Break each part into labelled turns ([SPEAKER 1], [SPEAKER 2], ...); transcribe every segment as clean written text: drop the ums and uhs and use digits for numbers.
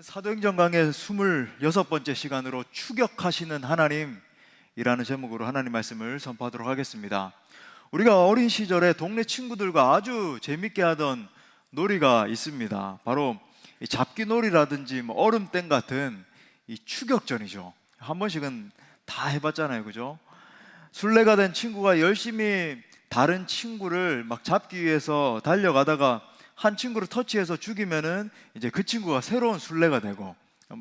[SPEAKER 1] 사도행전 강의 26번째 시간으로 추격하시는 하나님이라는 제목으로 하나님 말씀을 선포하도록 하겠습니다. 우리가 어린 시절에 동네 친구들과 아주 재밌게 하던 놀이가 있습니다. 바로 잡기놀이라든지 얼음땡 같은 이 추격전이죠. 한 번씩은 다 해봤잖아요, 그죠? 술래가 된 친구가 열심히 다른 친구를 막 잡기 위해서 달려가다가 한 친구를 터치해서 죽이면은 이제 그 친구가 새로운 술래가 되고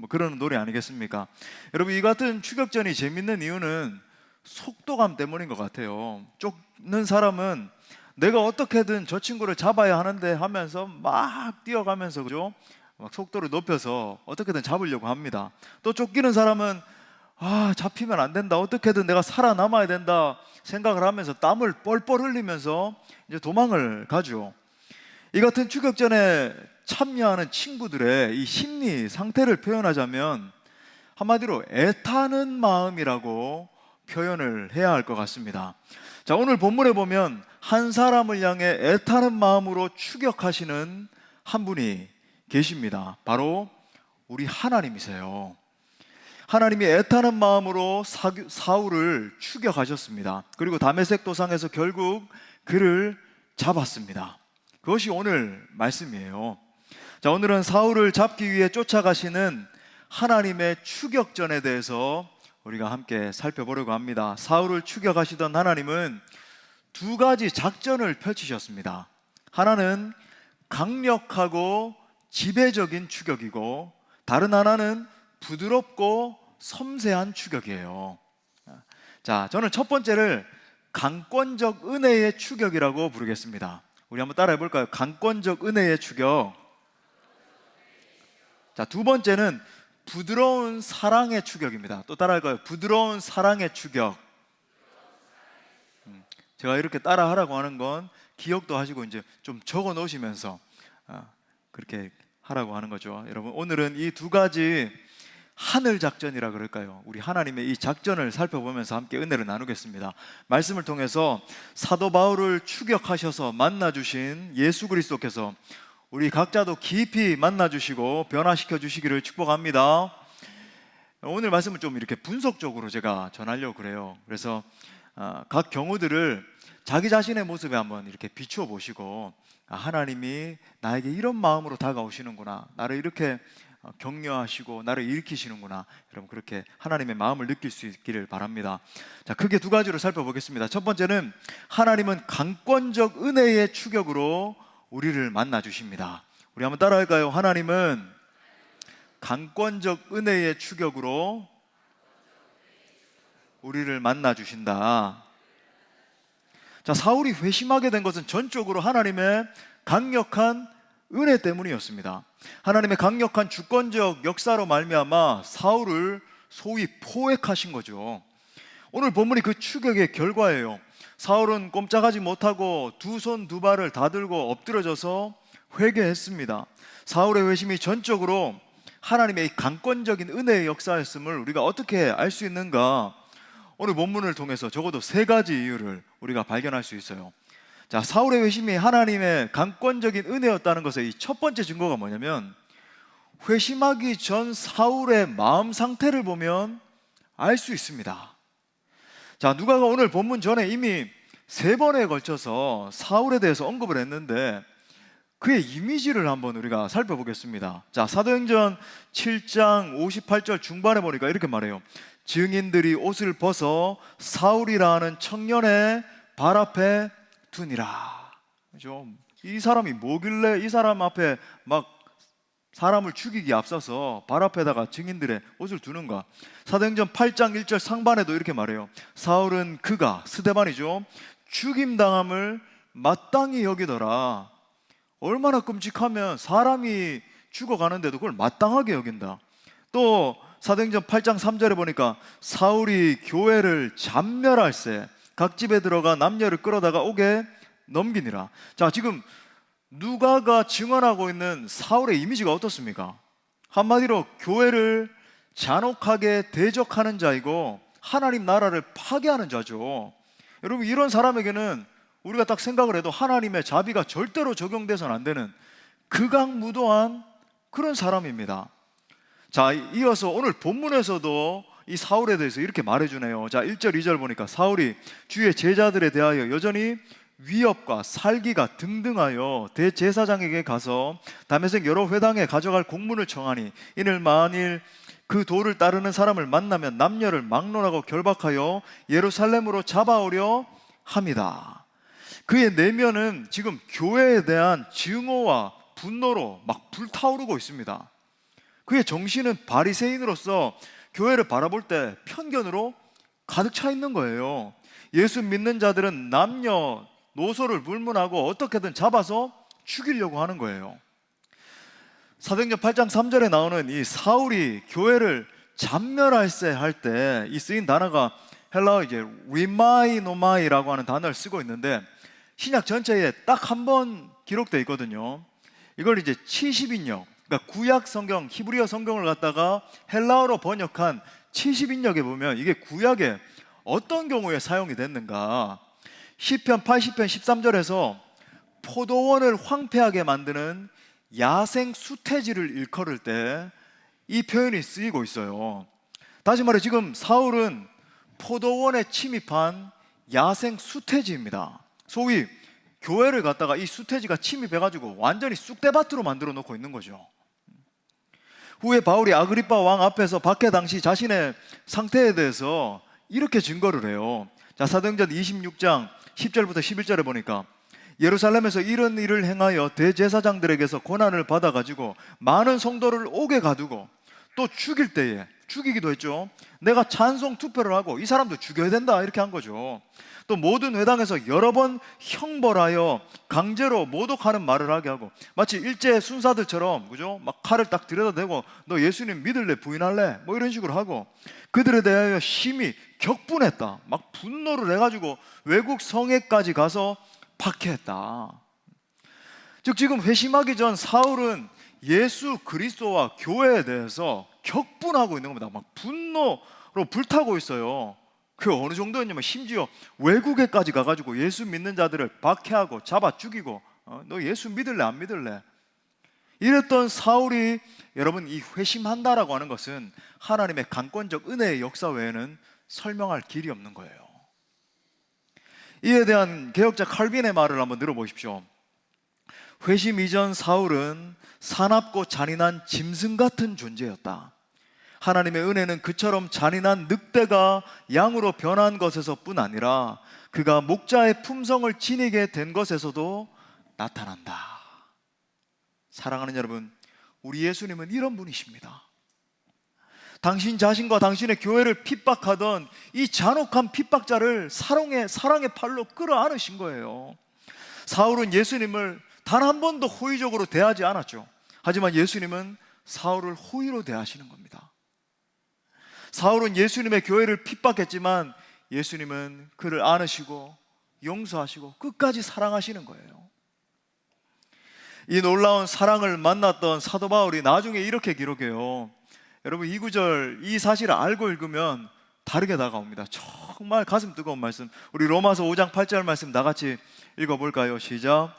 [SPEAKER 1] 그런 놀이 아니겠습니까? 여러분, 이 같은 추격전이 재밌는 이유는 속도감 때문인 것 같아요. 쫓는 사람은 내가 어떻게든 저 친구를 잡아야 하는데 하면서 막 뛰어가면서, 그죠? 막 속도를 높여서 어떻게든 잡으려고 합니다. 또 쫓기는 사람은 잡히면 안 된다, 어떻게든 내가 살아남아야 된다 생각을 하면서 땀을 뻘뻘 흘리면서 이제 도망을 가죠. 이 같은 추격전에 참여하는 친구들의 이 심리 상태를 표현하자면 한마디로 애타는 마음이라고 표현을 해야 할 것 같습니다. 자, 오늘 본문에 보면 한 사람을 향해 애타는 마음으로 추격하시는 한 분이 계십니다. 바로 우리 하나님이세요. 하나님이 애타는 마음으로 사울을 추격하셨습니다. 그리고 다메섹 도상에서 결국 그를 잡았습니다. 그것이 오늘 말씀이에요. 자, 오늘은 사울을 잡기 위해 쫓아가시는 하나님의 추격전에 대해서 우리가 함께 살펴보려고 합니다. 사울을 추격하시던 하나님은 두 가지 작전을 펼치셨습니다. 하나는 강력하고 지배적인 추격이고, 다른 하나는 부드럽고 섬세한 추격이에요. 자, 저는 첫 번째를 강권적 은혜의 추격이라고 부르겠습니다. 우리 한번 따라해 볼까요? 강권적 은혜의 추격. 자, 두 번째는 부드러운 사랑의 추격입니다. 또 따라할까요? 부드러운 사랑의 추격. 제가 이렇게 따라 하라고 하는 건 기억도 하시고 이제 좀 적어 놓으시면서 그렇게 하라고 하는 거죠. 여러분, 오늘은 이 두 가지 하늘 작전이라 그럴까요? 우리 하나님의 이 작전을 살펴보면서 함께 은혜를 나누겠습니다. 말씀을 통해서 사도 바울을 추격하셔서 만나주신 예수 그리스도께서 우리 각자도 깊이 만나주시고 변화시켜 주시기를 축복합니다. 오늘 말씀은 좀 이렇게 분석적으로 제가 전하려고 그래요. 그래서 각 경우들을 자기 자신의 모습에 한번 이렇게 비추어 보시고, 하나님이 나에게 이런 마음으로 다가오시는구나, 나를 이렇게 격려하시고 나를 일으키시는구나, 여러분 그렇게 하나님의 마음을 느낄 수 있기를 바랍니다. 자, 크게 두 가지로 살펴보겠습니다. 첫 번째는 하나님은 강권적 은혜의 추격으로 우리를 만나 주십니다. 우리 한번 따라할까요? 하나님은 강권적 은혜의 추격으로 우리를 만나 주신다. 자, 사울이 회심하게 된 것은 전적으로 하나님의 강력한 은혜 때문이었습니다. 하나님의 강력한 주권적 역사로 말미암아 사울을 소위 포획하신 거죠. 오늘 본문이 그 추격의 결과예요. 사울은 꼼짝하지 못하고 두 손 두 발을 다 들고 엎드려져서 회개했습니다. 사울의 회심이 전적으로 하나님의 강권적인 은혜의 역사였음을 우리가 어떻게 알 수 있는가? 오늘 본문을 통해서 적어도 세 가지 이유를 우리가 발견할 수 있어요. 자, 사울의 회심이 하나님의 강권적인 은혜였다는 것의 이 첫 번째 증거가 뭐냐면, 회심하기 전 사울의 마음 상태를 보면 알 수 있습니다. 자, 누가가 오늘 본문 전에 이미 세 번에 걸쳐서 사울에 대해서 언급을 했는데 그의 이미지를 한번 우리가 살펴보겠습니다. 자, 사도행전 7장 58절 중반에 보니까 이렇게 말해요. 증인들이 옷을 벗어 사울이라 하는 청년의 발 앞에 두니라. 그죠? 이 사람이 뭐길래 이 사람 앞에 막 사람을 죽이기 앞서서 발 앞에다가 증인들의 옷을 두는가? 사도행전 8장 1절 상반에도 이렇게 말해요. 사울은 그가, 스데반이죠, 죽임당함을 마땅히 여기더라. 얼마나 끔찍하면 사람이 죽어가는데도 그걸 마땅하게 여긴다. 또 사도행전 8장 3절에 보니까 사울이 교회를 잠멸할세 각 집에 들어가 남녀를 끌어다가 옥에 넘기니라. 자, 지금 누가가 증언하고 있는 사울의 이미지가 어떻습니까? 한마디로 교회를 잔혹하게 대적하는 자이고 하나님 나라를 파괴하는 자죠. 여러분, 이런 사람에게는 우리가 딱 생각을 해도 하나님의 자비가 절대로 적용돼서는 안 되는 극악무도한 그런 사람입니다. 자, 이어서 오늘 본문에서도 이 사울에 대해서 이렇게 말해주네요. 자, 1절 2절 보니까 사울이 주의 제자들에 대하여 여전히 위협과 살기가 등등하여 대제사장에게 가서 다메섹 여러 회당에 가져갈 공문을 청하니 이는 만일 그 도를 따르는 사람을 만나면 남녀를 막론하고 결박하여 예루살렘으로 잡아오려 합니다. 그의 내면은 지금 교회에 대한 증오와 분노로 막 불타오르고 있습니다. 그의 정신은 바리새인으로서 교회를 바라볼 때 편견으로 가득 차 있는 거예요. 예수 믿는 자들은 남녀 노소를 불문하고 어떻게든 잡아서 죽이려고 하는 거예요. 사도행전 8장 3절에 나오는 이 사울이 교회를 잔멸할세 할 때 이 쓰인 단어가 헬라어 이제 리마이노마이라고 하는 단어를 쓰고 있는데 신약 전체에 딱 한 번 기록되어 있거든요. 이걸 이제 70인역, 그러니까 구약 성경, 히브리어 성경을 갖다가 헬라어로 번역한 70인역에 보면 이게 구약에 어떤 경우에 사용이 됐는가? 시편 80편 13절에서 포도원을 황폐하게 만드는 야생 수태지를 일컬을 때 이 표현이 쓰이고 있어요. 다시 말해 지금 사울은 포도원에 침입한 야생 수태지입니다. 소위 교회를 갖다가 이 수태지가 침입해가지고 완전히 쑥대밭으로 만들어 놓고 있는 거죠. 후에 바울이 아그리빠 왕 앞에서 박해 당시 자신의 상태에 대해서 이렇게 증거를 해요. 자, 사도행전 26장 10절부터 11절에 보니까 예루살렘에서 이런 일을 행하여 대제사장들에게서 권한을 받아가지고 많은 성도를 옥에 가두고 또 죽일 때에 죽이기도 했죠. 내가 찬송 투표를 하고 이 사람도 죽여야 된다 이렇게 한 거죠. 또 모든 회당에서 여러 번 형벌하여 강제로 모독하는 말을 하게 하고 마치 일제 순사들처럼 그죠? 막 칼을 딱 들여다 대고 너 예수님 믿을래 부인할래 뭐 이런 식으로 하고 그들에 대하여 심히 격분했다. 막 분노를 해가지고 외국 성에까지 가서 박해했다. 즉 지금 회심하기 전 사울은 예수 그리스도와 교회에 대해서 격분하고 있는 겁니다. 막 분노로 불타고 있어요. 그 어느 정도였냐면 심지어 외국에까지 가가지고 예수 믿는 자들을 박해하고 잡아 죽이고 너 예수 믿을래 안 믿을래 이랬던 사울이 여러분 이 회심한다라고 하는 것은 하나님의 강권적 은혜의 역사 외에는 설명할 길이 없는 거예요. 이에 대한 개혁자 칼빈의 말을 한번 들어보십시오. 회심 이전 사울은 사납고 잔인한 짐승 같은 존재였다. 하나님의 은혜는 그처럼 잔인한 늑대가 양으로 변한 것에서 뿐 아니라 그가 목자의 품성을 지니게 된 것에서도 나타난다. 사랑하는 여러분, 우리 예수님은 이런 분이십니다. 당신 자신과 당신의 교회를 핍박하던 이 잔혹한 핍박자를 사랑의 팔로 끌어안으신 거예요. 사울은 예수님을 단 한 번도 호의적으로 대하지 않았죠. 하지만 예수님은 사울을 호의로 대하시는 겁니다. 사울은 예수님의 교회를 핍박했지만 예수님은 그를 안으시고 용서하시고 끝까지 사랑하시는 거예요. 이 놀라운 사랑을 만났던 사도 바울이 나중에 이렇게 기록해요. 여러분 이 구절, 이 사실을 알고 읽으면 다르게 다가옵니다. 정말 가슴 뜨거운 말씀. 우리 로마서 5장 8절 말씀 나같이 읽어볼까요? 시작.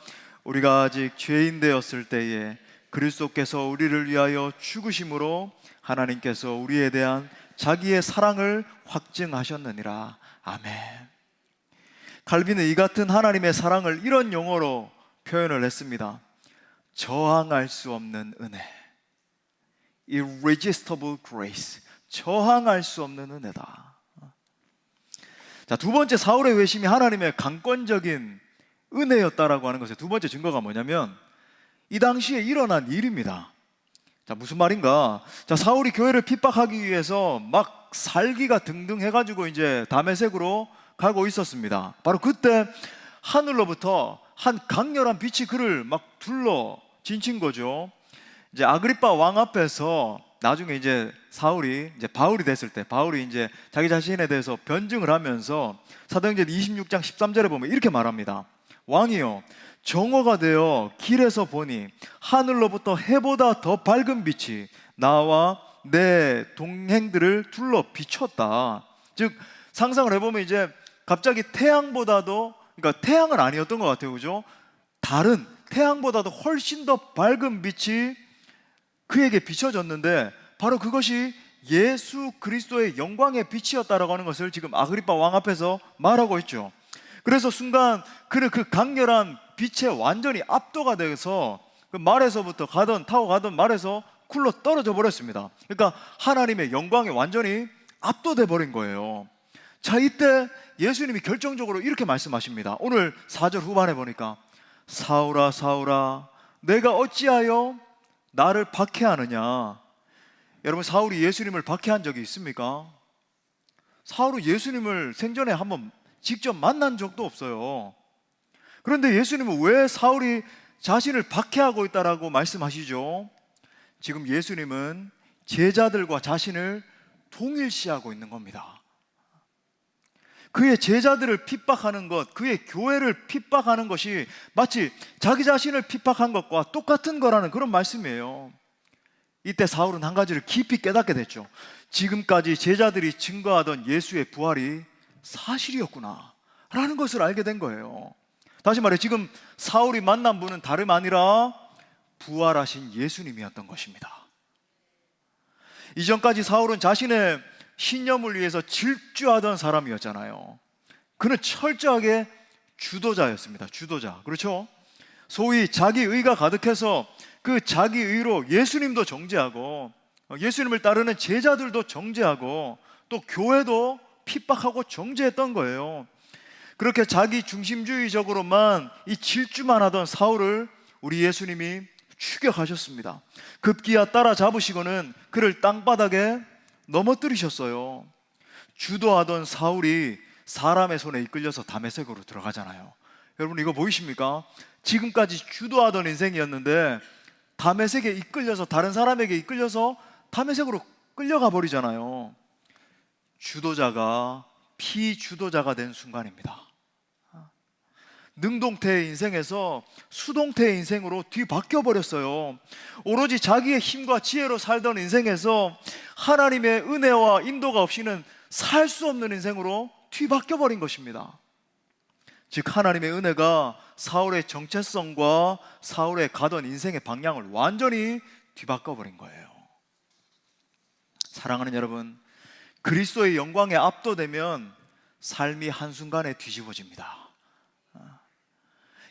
[SPEAKER 1] 우리가 아직 죄인 되었을 때에 그리스도께서 우리를 위하여 죽으심으로 하나님께서 우리에 대한 자기의 사랑을 확증하셨느니라. 아멘. 칼빈은 이 같은 하나님의 사랑을 이런 용어로 표현을 했습니다. 저항할 수 없는 은혜, irresistible grace, 저항할 수 없는 은혜다. 자, 두 번째 사울의 회심이 하나님의 강권적인 은혜였다라고 하는 것의 두 번째 증거가 뭐냐면 이 당시에 일어난 일입니다. 자, 무슨 말인가? 자, 사울이 교회를 핍박하기 위해서 막 살기가 등등 해가지고 이제 다메섹으로 가고 있었습니다. 바로 그때 하늘로부터 한 강렬한 빛이 그를 막 둘러 진친 거죠. 이제 아그리빠 왕 앞에서 나중에 이제 사울이 이제 바울이 됐을 때 바울이 이제 자기 자신에 대해서 변증을 하면서 사도행전 26장 13절에 보면 이렇게 말합니다. 왕이여, 정오가 되어 길에서 보니 하늘로부터 해보다 더 밝은 빛이 나와 내 동행들을 둘러 비췄다. 즉 상상을 해보면 이제 갑자기 태양보다도, 그러니까 태양은 아니었던 것 같아요, 그죠? 다른 태양보다도 훨씬 더 밝은 빛이 그에게 비춰졌는데 바로 그것이 예수 그리스도의 영광의 빛이었다라고 하는 것을 지금 아그리파 왕 앞에서 말하고 있죠. 그래서 순간 그는 그 강렬한 빛에 완전히 압도가 돼서 그 말에서부터 타고 가던 말에서 굴러 떨어져 버렸습니다. 그러니까 하나님의 영광에 완전히 압도돼 버린 거예요. 자, 이때 예수님이 결정적으로 이렇게 말씀하십니다. 오늘 4절 후반에 보니까 사울아 사울아 내가 어찌하여 나를 박해하느냐. 여러분, 사울이 예수님을 박해한 적이 있습니까? 사울은 예수님을 생전에 한번 직접 만난 적도 없어요. 그런데 예수님은 왜 사울이 자신을 박해하고 있다라고 말씀하시죠? 지금 예수님은 제자들과 자신을 동일시하고 있는 겁니다. 그의 제자들을 핍박하는 것, 그의 교회를 핍박하는 것이 마치 자기 자신을 핍박한 것과 똑같은 거라는 그런 말씀이에요. 이때 사울은 한 가지를 깊이 깨닫게 됐죠. 지금까지 제자들이 증거하던 예수의 부활이 사실이었구나 라는 것을 알게 된 거예요. 다시 말해 지금 사울이 만난 분은 다름 아니라 부활하신 예수님이었던 것입니다. 이전까지 사울은 자신의 신념을 위해서 질주하던 사람이었잖아요. 그는 철저하게 주도자였습니다. 주도자. 그렇죠? 소위 자기의가 가득해서 그 자기의로 예수님도 정죄하고 예수님을 따르는 제자들도 정죄하고 또 교회도 핍박하고 정죄했던 거예요. 그렇게 자기 중심주의적으로만 이 질주만 하던 사울을 우리 예수님이 추격하셨습니다. 급기야 따라잡으시고는 그를 땅바닥에 넘어뜨리셨어요. 주도하던 사울이 사람의 손에 이끌려서 다메섹으로 들어가잖아요. 여러분 이거 보이십니까? 지금까지 주도하던 인생이었는데 다메섹에 이끌려서 다른 사람에게 이끌려서 다메섹으로 끌려가 버리잖아요. 주도자가 피주도자가 된 순간입니다. 능동태의 인생에서 수동태의 인생으로 뒤바뀌어 버렸어요. 오로지 자기의 힘과 지혜로 살던 인생에서 하나님의 은혜와 인도가 없이는 살 수 없는 인생으로 뒤바뀌어 버린 것입니다. 즉 하나님의 은혜가 사울의 정체성과 사울의 가던 인생의 방향을 완전히 뒤바꿔 버린 거예요. 사랑하는 여러분, 그리스도의 영광에 압도되면 삶이 한순간에 뒤집어집니다.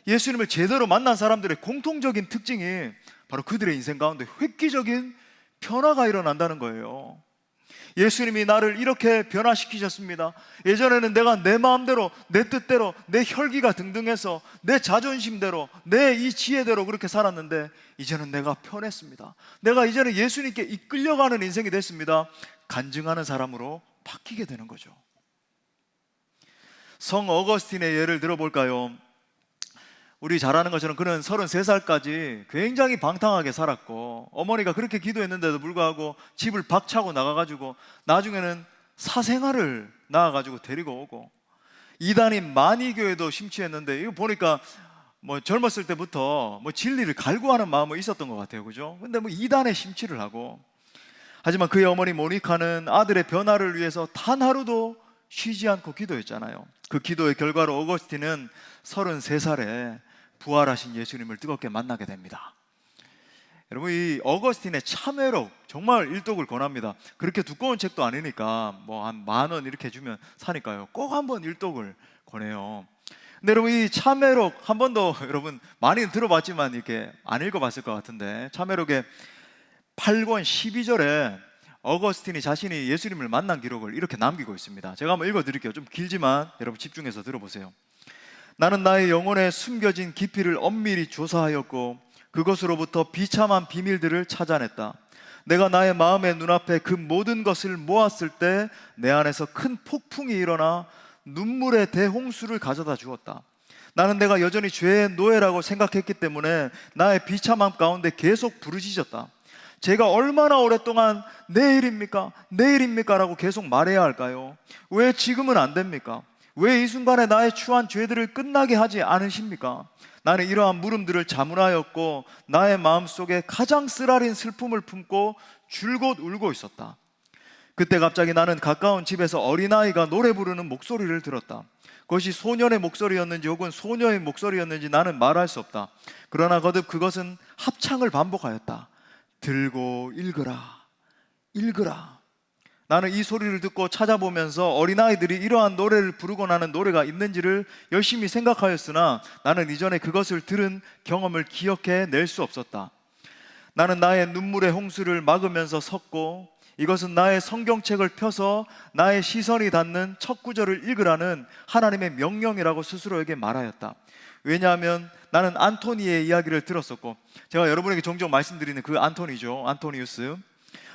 [SPEAKER 1] 예수님을 제대로 만난 사람들의 공통적인 특징이 바로 그들의 인생 가운데 획기적인 변화가 일어난다는 거예요. 예수님이 나를 이렇게 변화시키셨습니다. 예전에는 내가 내 마음대로, 내 뜻대로, 내 혈기가 등등해서 내 자존심대로, 내 이 지혜대로 그렇게 살았는데 이제는 내가 편했습니다. 내가 이제는 예수님께 이끌려가는 인생이 됐습니다. 간증하는 사람으로 바뀌게 되는 거죠. 성 어거스틴의 예를 들어볼까요? 우리 잘 아는 것처럼 그는 33살까지 굉장히 방탕하게 살았고 어머니가 그렇게 기도했는데도 불구하고 집을 박차고 나가가지고 나중에는 사생아를 낳아가지고 데리고 오고 이단인 마니교에도 심취했는데 이거 보니까 뭐 젊었을 때부터 뭐 진리를 갈구하는 마음은 있었던 것 같아요. 그죠? 근데 뭐 이단에 심취를 하고 하지만 그의 어머니 모니카는 아들의 변화를 위해서 단 하루도 쉬지 않고 기도했잖아요. 그 기도의 결과로 어거스틴은 33살에 부활하신 예수님을 뜨겁게 만나게 됩니다. 여러분 이 어거스틴의 참회록 정말 일독을 권합니다. 그렇게 두꺼운 책도 아니니까 뭐 한 10,000원 이렇게 주면 사니까요. 꼭 한번 일독을 권해요. 근데 여러분 이 참회록 한 번도 여러분 많이 들어봤지만 이렇게 안 읽어봤을 것 같은데 참회록의 8권 12절에 어거스틴이 자신이 예수님을 만난 기록을 이렇게 남기고 있습니다. 제가 한번 읽어드릴게요. 좀 길지만 여러분 집중해서 들어보세요. 나는 나의 영혼에 숨겨진 깊이를 엄밀히 조사하였고 그것으로부터 비참한 비밀들을 찾아냈다. 내가 나의 마음의 눈앞에 그 모든 것을 모았을 때 내 안에서 큰 폭풍이 일어나 눈물의 대홍수를 가져다 주었다. 나는 내가 여전히 죄의 노예라고 생각했기 때문에 나의 비참함 가운데 계속 부르짖었다. 제가 얼마나 오랫동안 내일입니까? 내일입니까? 라고 계속 말해야 할까요? 왜 지금은 안 됩니까? 왜 이 순간에 나의 추한 죄들을 끝나게 하지 않으십니까? 나는 이러한 물음들을 자문하였고 나의 마음속에 가장 쓰라린 슬픔을 품고 줄곧 울고 있었다. 그때 갑자기 나는 가까운 집에서 어린아이가 노래 부르는 목소리를 들었다. 그것이 소년의 목소리였는지 혹은 소녀의 목소리였는지 나는 말할 수 없다. 그러나 거듭 그것은 합창을 반복하였다. 들고 읽으라. 읽으라. 나는 이 소리를 듣고 찾아보면서 어린아이들이 이러한 노래를 부르곤 하는 노래가 있는지를 열심히 생각하였으나 나는 이전에 그것을 들은 경험을 기억해 낼 수 없었다. 나는 나의 눈물의 홍수를 막으면서 섰고 이것은 나의 성경책을 펴서 나의 시선이 닿는 첫 구절을 읽으라는 하나님의 명령이라고 스스로에게 말하였다. 왜냐하면 나는 안토니의 이야기를 들었었고, 제가 여러분에게 종종 말씀드리는 그 안토니죠, 안토니우스.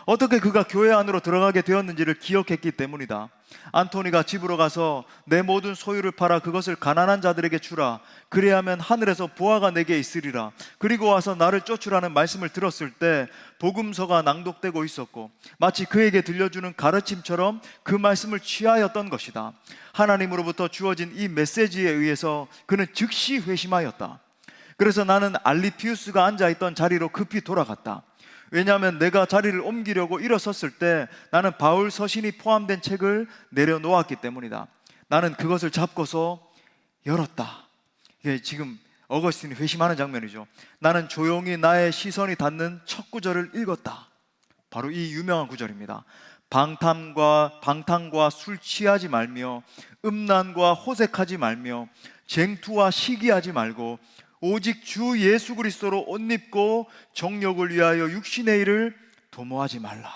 [SPEAKER 1] 어떻게 그가 교회 안으로 들어가게 되었는지를 기억했기 때문이다. 안토니가 집으로 가서 내 모든 소유를 팔아 그것을 가난한 자들에게 주라. 그래야면 하늘에서 보화가 내게 있으리라. 그리고 와서 나를 쫓으라는 말씀을 들었을 때 복음서가 낭독되고 있었고 마치 그에게 들려주는 가르침처럼 그 말씀을 취하였던 것이다. 하나님으로부터 주어진 이 메시지에 의해서 그는 즉시 회심하였다. 그래서 나는 알리피우스가 앉아있던 자리로 급히 돌아갔다. 왜냐하면 내가 자리를 옮기려고 일어섰을 때 나는 바울 서신이 포함된 책을 내려놓았기 때문이다. 나는 그것을 잡고서 열었다. 이게 지금 어거스틴이 회심하는 장면이죠. 나는 조용히 나의 시선이 닿는 첫 구절을 읽었다. 바로 이 유명한 구절입니다. 방탕과 술 취하지 말며 음란과 호색하지 말며 쟁투와 시기하지 말고 오직 주 예수 그리스도로 옷 입고 정욕을 위하여 육신의 일을 도모하지 말라.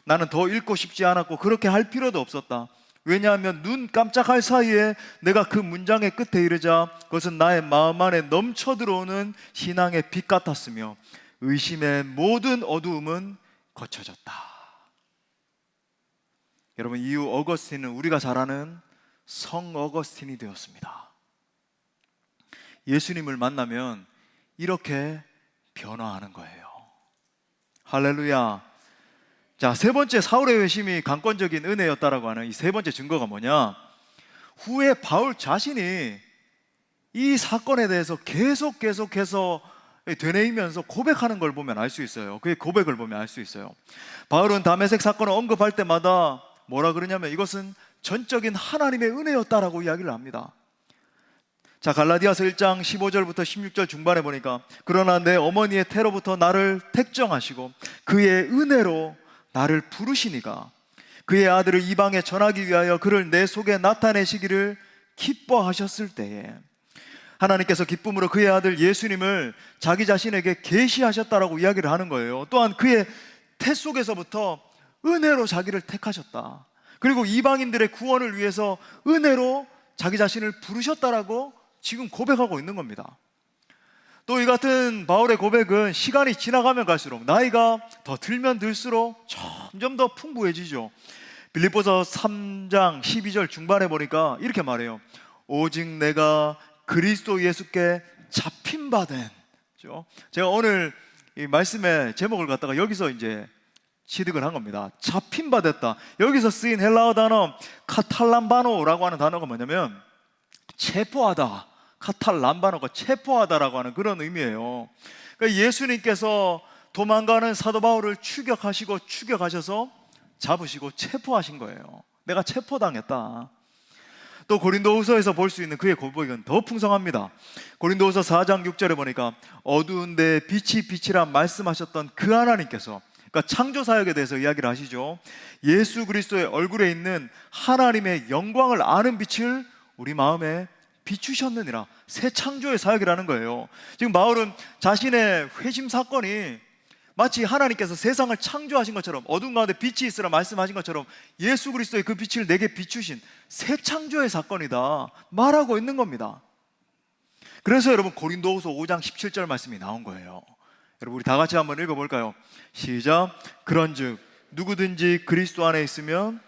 [SPEAKER 1] 나는 더 읽고 싶지 않았고 그렇게 할 필요도 없었다. 왜냐하면 눈 깜짝할 사이에 내가 그 문장의 끝에 이르자 그것은 나의 마음 안에 넘쳐 들어오는 신앙의 빛 같았으며 의심의 모든 어두움은 거쳐졌다. 여러분, 이후 어거스틴은 우리가 잘 아는 성 어거스틴이 되었습니다. 예수님을 만나면 이렇게 변화하는 거예요. 할렐루야. 자, 세 번째, 사울의 회심이 강권적인 은혜였다라고 하는 이 세 번째 증거가 뭐냐? 후에 바울 자신이 이 사건에 대해서 계속해서 되뇌이면서 고백하는 걸 보면 알 수 있어요. 그의 고백을 보면 알 수 있어요. 바울은 다메섹 사건을 언급할 때마다 뭐라 그러냐면 이것은 전적인 하나님의 은혜였다라고 이야기를 합니다. 자, 갈라디아서 1장 15절부터 16절 중반에 보니까 그러나 내 어머니의 태로부터 나를 택정하시고 그의 은혜로 나를 부르시니가 그의 아들을 이방에 전하기 위하여 그를 내 속에 나타내시기를 기뻐하셨을 때에 하나님께서 기쁨으로 그의 아들 예수님을 자기 자신에게 계시하셨다라고 이야기를 하는 거예요. 또한 그의 태 속에서부터 은혜로 자기를 택하셨다. 그리고 이방인들의 구원을 위해서 은혜로 자기 자신을 부르셨다라고 지금 고백하고 있는 겁니다. 또 이 같은 바울의 고백은 시간이 지나가면 갈수록, 나이가 더 들면 들수록 점점 더 풍부해지죠. 빌립보서 3장 12절 중반에 보니까 이렇게 말해요. 오직 내가 그리스도 예수께 잡힌 바 된. 제가 오늘 이 말씀의 제목을 갖다가 여기서 이제 취득을 한 겁니다. 잡힌 바 됐다. 여기서 쓰인 헬라어 단어 카탈람바노라고 하는 단어가 뭐냐면 체포하다. 카탈람바노가 체포하다라고 하는 그런 의미예요. 그러니까 예수님께서 도망가는 사도 바울을 추격하셔서 잡으시고 체포하신 거예요. 내가 체포당했다. 또 고린도후서에서 볼 수 있는 그의 고백은 더 풍성합니다. 고린도후서 4장 6절에 보니까 어두운 데 빛이 빛이라 말씀하셨던 그 하나님께서, 그러니까 창조사역에 대해서 이야기를 하시죠. 예수 그리스도의 얼굴에 있는 하나님의 영광을 아는 빛을 우리 마음에 비추셨느니라. 새 창조의 사역이라는 거예요. 지금 바울은 자신의 회심 사건이 마치 하나님께서 세상을 창조하신 것처럼, 어두운 가운데 빛이 있으라 말씀하신 것처럼 예수 그리스도의 그 빛을 내게 비추신 새 창조의 사건이다 말하고 있는 겁니다. 그래서 여러분 고린도후서 5장 17절 말씀이 나온 거예요. 여러분 우리 다 같이 한번 읽어볼까요? 시작. 그런즉 누구든지 그리스도 안에 있으면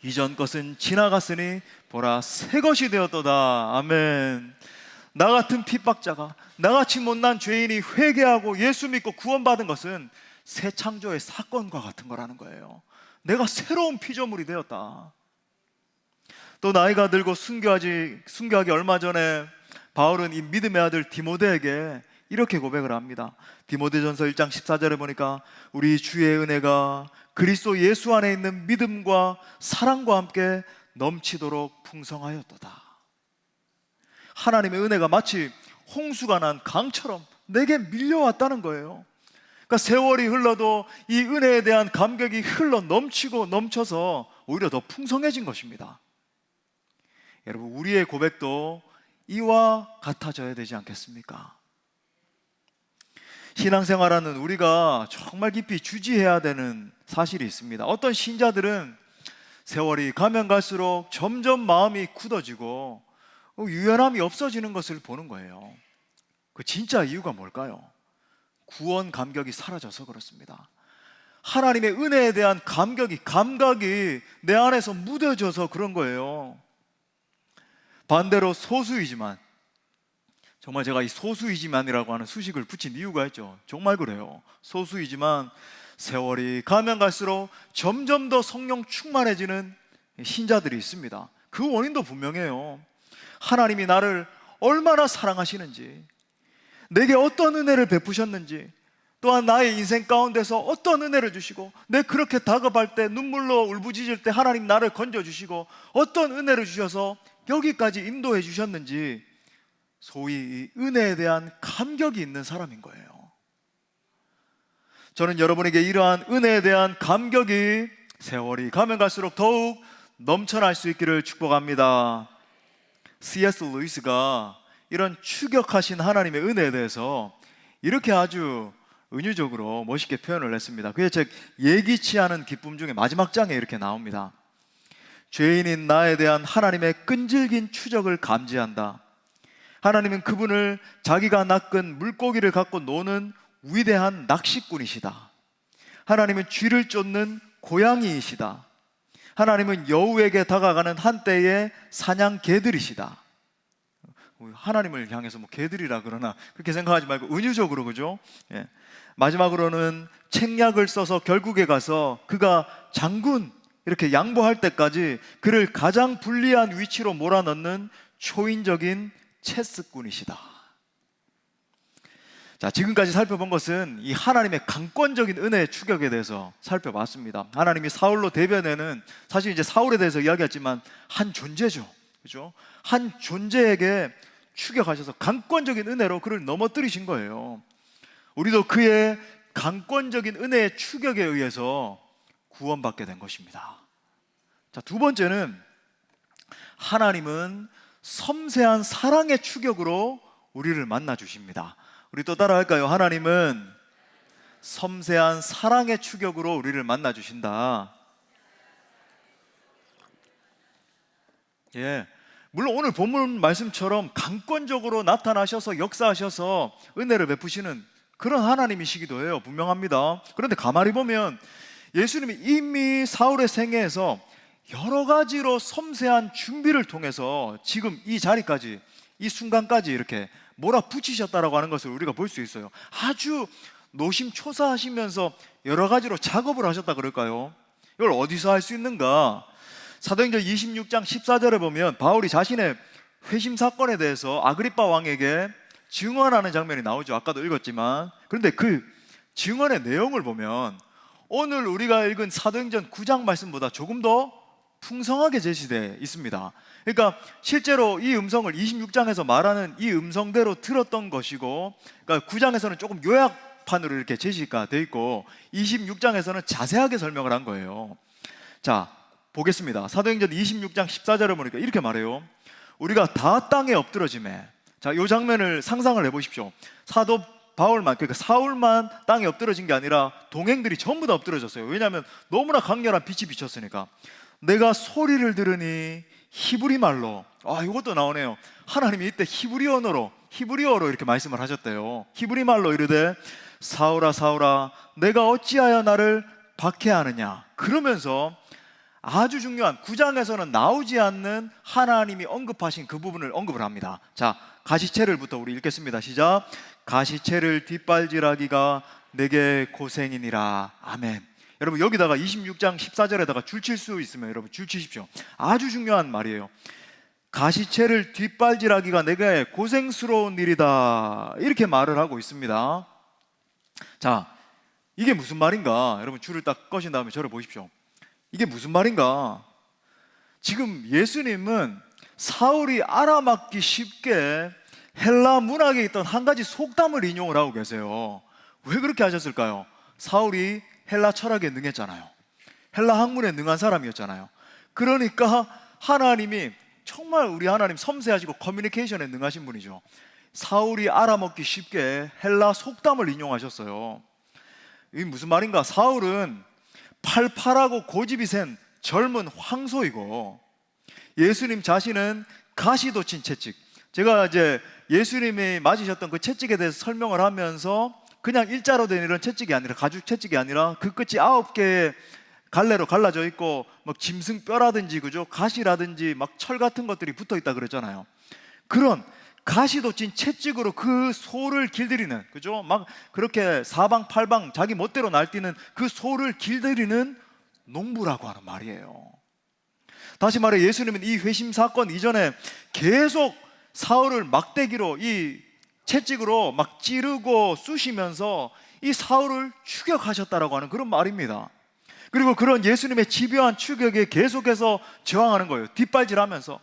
[SPEAKER 1] 이전 것은 지나갔으니 보라 새 것이 되었도다. 아멘. 나 같은 핍박자가, 나같이 못난 죄인이 회개하고 예수 믿고 구원받은 것은 새 창조의 사건과 같은 거라는 거예요. 내가 새로운 피조물이 되었다. 또 나이가 들고 순교하기 얼마 전에 바울은 이 믿음의 아들 디모데에게 이렇게 고백을 합니다. 디모데전서 1장 14절에 보니까 우리 주의 은혜가 그리스도 예수 안에 있는 믿음과 사랑과 함께 넘치도록 풍성하였도다. 하나님의 은혜가 마치 홍수가 난 강처럼 내게 밀려왔다는 거예요. 그러니까 세월이 흘러도 이 은혜에 대한 감격이 흘러 넘치고 넘쳐서 오히려 더 풍성해진 것입니다. 여러분, 우리의 고백도 이와 같아져야 되지 않겠습니까? 신앙생활하는 우리가 정말 깊이 주지해야 되는 사실이 있습니다. 어떤 신자들은 세월이 가면 갈수록 점점 마음이 굳어지고 유연함이 없어지는 것을 보는 거예요. 그 진짜 이유가 뭘까요? 구원 감격이 사라져서 그렇습니다. 하나님의 은혜에 대한 감각이 내 안에서 무뎌져서 그런 거예요. 반대로 소수이지만, 정말 제가 이 소수이지만이라고 하는 수식을 붙인 이유가 있죠. 정말 그래요. 소수이지만 세월이 가면 갈수록 점점 더 성령 충만해지는 신자들이 있습니다. 그 원인도 분명해요. 하나님이 나를 얼마나 사랑하시는지, 내게 어떤 은혜를 베푸셨는지, 또한 나의 인생 가운데서 어떤 은혜를 주시고, 내 그렇게 다급할 때, 눈물로 울부짖을 때 하나님 나를 건져주시고 어떤 은혜를 주셔서 여기까지 인도해 주셨는지, 소위 이 은혜에 대한 감격이 있는 사람인 거예요. 저는 여러분에게 이러한 은혜에 대한 감격이 세월이 가면 갈수록 더욱 넘쳐날 수 있기를 축복합니다. C.S. 루이스가 이런 추격하신 하나님의 은혜에 대해서 이렇게 아주 은유적으로 멋있게 표현을 했습니다. 그의 책 예기치 않은 기쁨 중에 마지막 장에 이렇게 나옵니다. 죄인인 나에 대한 하나님의 끈질긴 추적을 감지한다. 하나님은 그분을 자기가 낚은 물고기를 갖고 노는 위대한 낚시꾼이시다. 하나님은 쥐를 쫓는 고양이이시다. 하나님은 여우에게 다가가는 한때의 사냥 개들이시다. 하나님을 향해서 뭐 개들이라 그러나 그렇게 생각하지 말고 은유적으로, 그죠? 예. 마지막으로는 책략을 써서 결국에 가서 그가 장군 이렇게 양보할 때까지 그를 가장 불리한 위치로 몰아넣는 초인적인 체스꾼이시다. 자, 지금까지 살펴본 것은 이 하나님의 강권적인 은혜의 추격에 대해서 살펴봤습니다. 하나님이 사울로 대변에는 사실 이제 사울에 대해서 이야기했지만 한 존재죠, 그죠? 한 존재에게 추격하셔서 강권적인 은혜로 그를 넘어뜨리신 거예요. 우리도 그의 강권적인 은혜의 추격에 의해서 구원받게 된 것입니다. 자, 두 번째는 하나님은 섬세한 사랑의 추격으로 우리를 만나 주십니다. 우리 또 따라 할까요? 하나님은 섬세한 사랑의 추격으로 우리를 만나 주신다. 예, 물론 오늘 본문 말씀처럼 강권적으로 나타나셔서 역사하셔서 은혜를 베푸시는 그런 하나님이시기도 해요. 분명합니다. 그런데 가만히 보면 예수님이 이미 사울의 생애에서 여러 가지로 섬세한 준비를 통해서 지금 이 자리까지, 이 순간까지 이렇게 몰아붙이셨다라고 하는 것을 우리가 볼 수 있어요. 아주 노심초사하시면서 여러 가지로 작업을 하셨다 그럴까요? 이걸 어디서 할 수 있는가? 사도행전 26장 14절에 보면 바울이 자신의 회심 사건에 대해서 아그리빠 왕에게 증언하는 장면이 나오죠. 아까도 읽었지만, 그런데 그 증언의 내용을 보면 오늘 우리가 읽은 사도행전 9장 말씀보다 조금 더 풍성하게 제시되어 있습니다. 그러니까 실제로 이 음성을 26장에서 말하는 이 음성대로 들었던 것이고, 그러니까 9장에서는 조금 요약판으로 이렇게 제시가 되어 있고 26장에서는 자세하게 설명을 한 거예요. 자, 보겠습니다. 사도행전 26장 14절에 보니까 이렇게 말해요. 우리가 다 땅에 엎드러짐에, 자, 이 장면을 상상을 해보십시오. 사도 바울만, 그러니까 사울만 땅에 엎드러진 게 아니라 동행들이 전부 다 엎드러졌어요. 왜냐하면 너무나 강렬한 빛이 비쳤으니까. 내가 소리를 들으니 히브리 말로, 이것도 나오네요. 하나님이 이때 히브리어로 이렇게 말씀을 하셨대요. 히브리 말로 이르되 사울아 사울아 내가 어찌하여 나를 박해하느냐. 그러면서 아주 중요한 9장에서는 나오지 않는 하나님이 언급하신 그 부분을 언급을 합니다. 자, 가시체를부터 우리 읽겠습니다. 시작. 가시체를 뒷발질하기가 내게 고생이니라. 아멘. 여러분, 여기다가 26장 14절에다가 줄 칠 수 있으면 여러분 줄 치십시오. 아주 중요한 말이에요. 가시체를 뒷발질하기가 내게 고생스러운 일이다, 이렇게 말을 하고 있습니다. 자, 이게 무슨 말인가? 여러분 줄을 딱 꺼신 다음에 저를 보십시오. 이게 무슨 말인가? 지금 예수님은 사울이 알아맞기 쉽게 헬라 문학에 있던 한 가지 속담을 인용을 하고 계세요. 왜 그렇게 하셨을까요? 사울이 헬라 철학에 능했잖아요. 헬라 학문에 능한 사람이었잖아요. 그러니까 하나님이 정말 우리 하나님 섬세하시고 커뮤니케이션에 능하신 분이죠. 사울이 알아먹기 쉽게 헬라 속담을 인용하셨어요. 이게 무슨 말인가? 사울은 팔팔하고 고집이 센 젊은 황소이고, 예수님 자신은 가시도 친 채찍. 제가 이제 예수님이 맞으셨던 그 채찍에 대해서 설명을 하면서 그냥 일자로 된 이런 채찍이 아니라, 가죽 채찍이 아니라 그 끝이 9개의 갈래로 갈라져 있고 막 짐승 뼈라든지 그죠? 가시라든지 막 철 같은 것들이 붙어 있다 그랬잖아요. 그런 가시도 찐 채찍으로 그 소를 길들이는, 그죠? 막 그렇게 사방팔방 자기 멋대로 날뛰는 그 소를 길들이는 농부라고 하는 말이에요. 다시 말해 예수님은 이 회심 사건 이전에 계속 사울을 막대기로, 이 채찍으로 막 찌르고 쑤시면서 이 사울을 추격하셨다라고 하는 그런 말입니다. 그리고 그런 예수님의 집요한 추격에 계속해서 저항하는 거예요. 뒷발질하면서